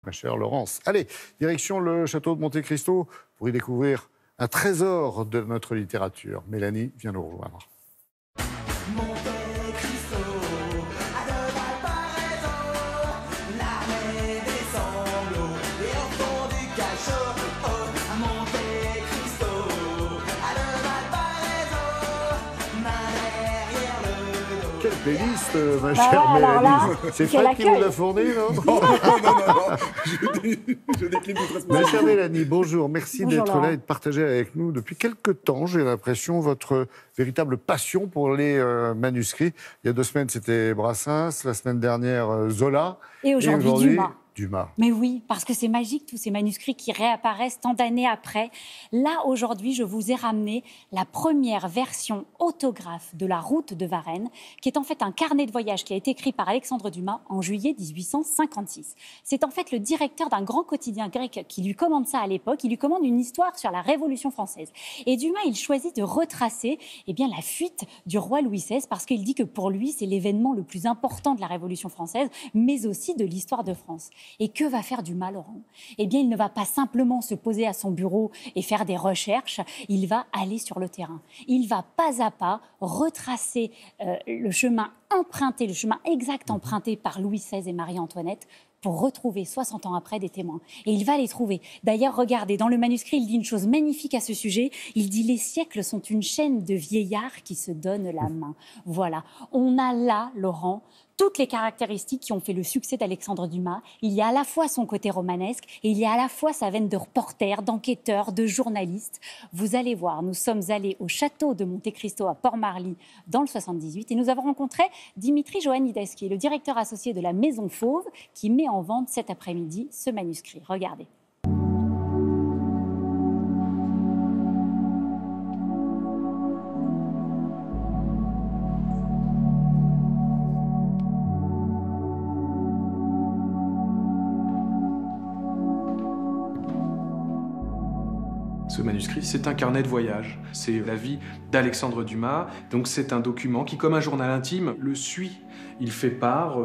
ma chère Laurence. Allez, direction le château de Monte Cristo pour y découvrir un trésor de notre littérature. Mélanie vient nous rejoindre. Quelle playlist, ma chère Mélanie. C'est Fred qui vous l'a fourni, non? Non. Je décline toute responsabilité. Ma chère Mélanie, bonjour. Merci Bonjour, d'être là et de partager avec nous depuis quelque temps, j'ai l'impression, votre véritable passion pour les manuscrits. Il y a 2 semaines, c'était Brassens. La semaine dernière, Zola. Et aujourd'hui, Dumas. Dumas. Mais oui, parce que c'est magique, tous ces manuscrits qui réapparaissent tant d'années après. Là, aujourd'hui, je vous ai ramené la première version autographe de La Route de Varennes, qui est en fait un carnet de voyage qui a été écrit par Alexandre Dumas en juillet 1856. C'est en fait le directeur d'un grand quotidien grec qui lui commande ça à l'époque. Il lui commande une histoire sur la Révolution française. Et Dumas, il choisit de retracer la fuite du roi Louis XVI, parce qu'il dit que pour lui, c'est l'événement le plus important de la Révolution française, mais aussi de l'histoire de France. Et que va faire Dumas, Laurent? Eh bien, il ne va pas simplement se poser à son bureau et faire des recherches, il va aller sur le terrain. Il va pas à pas retracer le chemin exact emprunté par Louis XVI et Marie-Antoinette pour retrouver 60 ans après des témoins. Et il va les trouver. D'ailleurs, regardez, dans le manuscrit, il dit une chose magnifique à ce sujet. Il dit « Les siècles sont une chaîne de vieillards qui se donnent la main ». Voilà. On a là, Laurent, toutes les caractéristiques qui ont fait le succès d'Alexandre Dumas. Il y a à la fois son côté romanesque et il y a à la fois sa veine de reporter, d'enquêteur, de journaliste. Vous allez voir, nous sommes allés au château de Monte Cristo à Port-Marly dans le 78 et nous avons rencontré Dimitri Johannides, qui est le directeur associé de la Maison Fauve, qui met en vente cet après-midi ce manuscrit. Regardez. Ce manuscrit, c'est un carnet de voyage. C'est la vie d'Alexandre Dumas. Donc c'est un document qui, comme un journal intime, le suit. Il fait part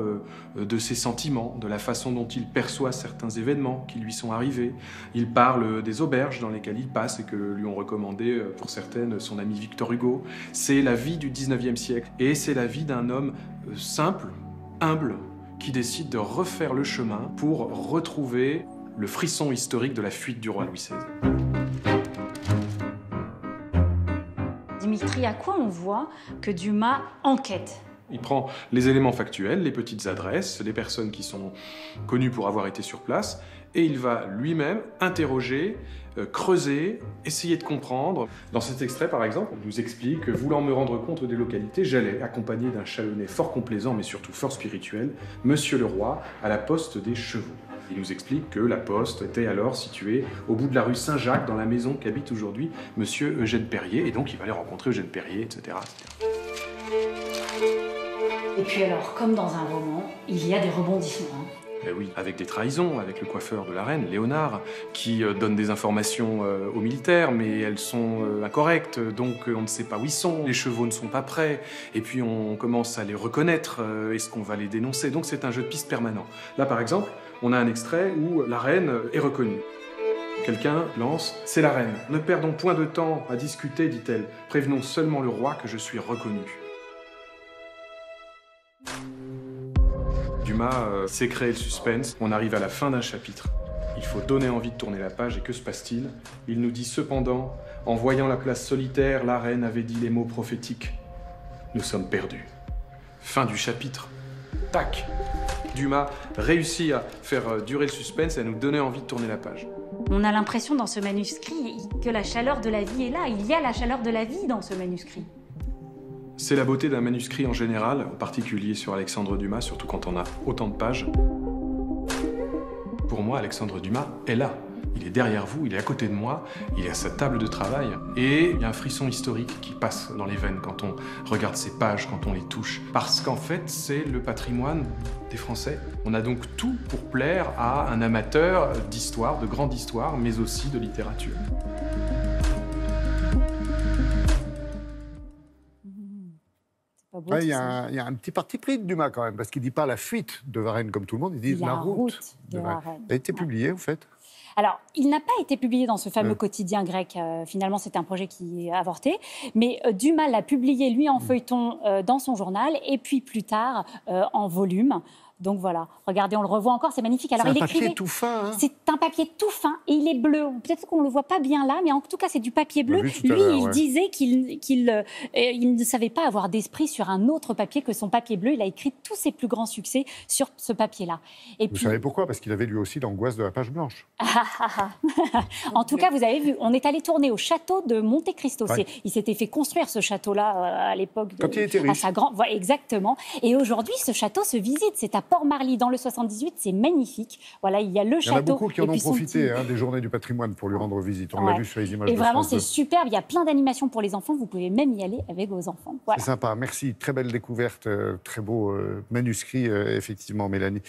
de ses sentiments, de la façon dont il perçoit certains événements qui lui sont arrivés. Il parle des auberges dans lesquelles il passe et que lui ont recommandé, pour certaines, son ami Victor Hugo. C'est la vie du 19e siècle. Et c'est la vie d'un homme simple, humble, qui décide de refaire le chemin pour retrouver le frisson historique de la fuite du roi Louis XVI. Dimitri, à quoi on voit que Dumas enquête? Il prend les éléments factuels, les petites adresses, les personnes qui sont connues pour avoir été sur place, et il va lui-même interroger, creuser, essayer de comprendre. Dans cet extrait, par exemple, on nous explique que, voulant me rendre compte des localités, j'allais, accompagné d'un chalonnet fort complaisant, mais surtout fort spirituel, Monsieur le Roi, à la poste des chevaux. Il nous explique que la poste était alors située au bout de la rue Saint-Jacques, dans la maison qu'habite aujourd'hui Monsieur Eugène Perrier, et donc il va aller rencontrer Eugène Perrier, etc., etc. Et puis alors, comme dans un roman, il y a des rebondissements. Ben oui, avec des trahisons, avec le coiffeur de la reine, Léonard, qui donne des informations aux militaires, mais elles sont incorrectes, donc on ne sait pas où ils sont, les chevaux ne sont pas prêts, et puis on commence à les reconnaître, est-ce qu'on va les dénoncer? Donc c'est un jeu de piste permanent. Là par exemple, on a un extrait où la reine est reconnue. Quelqu'un lance « C'est la reine. Ne perdons point de temps à discuter, dit-elle. Prévenons seulement le roi que je suis reconnue. » Dumas sait créer le suspense. On arrive à la fin d'un chapitre. Il faut donner envie de tourner la page, et que se passe-t-il? Il nous dit cependant, en voyant la place solitaire, la reine avait dit les mots prophétiques. Nous sommes perdus. Fin du chapitre. Tac! Dumas réussit à faire durer le suspense et à nous donner envie de tourner la page. On a l'impression dans ce manuscrit que la chaleur de la vie est là. Il y a la chaleur de la vie dans ce manuscrit. C'est la beauté d'un manuscrit en général, en particulier sur Alexandre Dumas, surtout quand on a autant de pages. Pour moi, Alexandre Dumas est là. Il est derrière vous, il est à côté de moi, il est à sa table de travail. Et il y a un frisson historique qui passe dans les veines quand on regarde ces pages, quand on les touche. Parce qu'en fait, c'est le patrimoine des Français. On a donc tout pour plaire à un amateur d'histoire, de grande histoire, mais aussi de littérature. C'est pas beau. Ouais, il y a un petit parti pris de Dumas quand même, parce qu'il ne dit pas la fuite de Varennes comme tout le monde, il dit la route de Varennes. Ça a été publié, en fait. Alors, il n'a pas été publié dans ce fameux quotidien grec. Finalement, c'était un projet qui est avorté. Mais Dumas l'a publié, lui, en feuilleton dans son journal, et puis plus tard, en volume. Donc voilà, regardez, on le revoit encore, c'est magnifique. Alors, c'est un papier tout fin. Hein. C'est un papier tout fin et il est bleu. Peut-être qu'on ne le voit pas bien là, mais en tout cas, c'est du papier bleu. Lui, il disait qu'il ne savait pas avoir d'esprit sur un autre papier que son papier bleu. Il a écrit tous ses plus grands succès sur ce papier-là. Vous savez pourquoi? Parce qu'il avait lui aussi l'angoisse de la page blanche. En tout cas, vous avez vu, on est allé tourner au château de Monte Cristo. Ouais. Il s'était fait construire ce château-là à l'époque. Quand il était riche. Voilà, exactement. Et aujourd'hui, ce château se visite. C'est à Port-Marly, dans le 78, c'est magnifique. Voilà, il y a le château. Il y en a beaucoup qui en ont profité des journées du patrimoine pour lui rendre visite. On l'a vu sur les images. Et vraiment, c'est superbe. Il y a plein d'animations pour les enfants. Vous pouvez même y aller avec vos enfants. Voilà. C'est sympa. Merci. Très belle découverte. Très beau manuscrit, effectivement, Mélanie.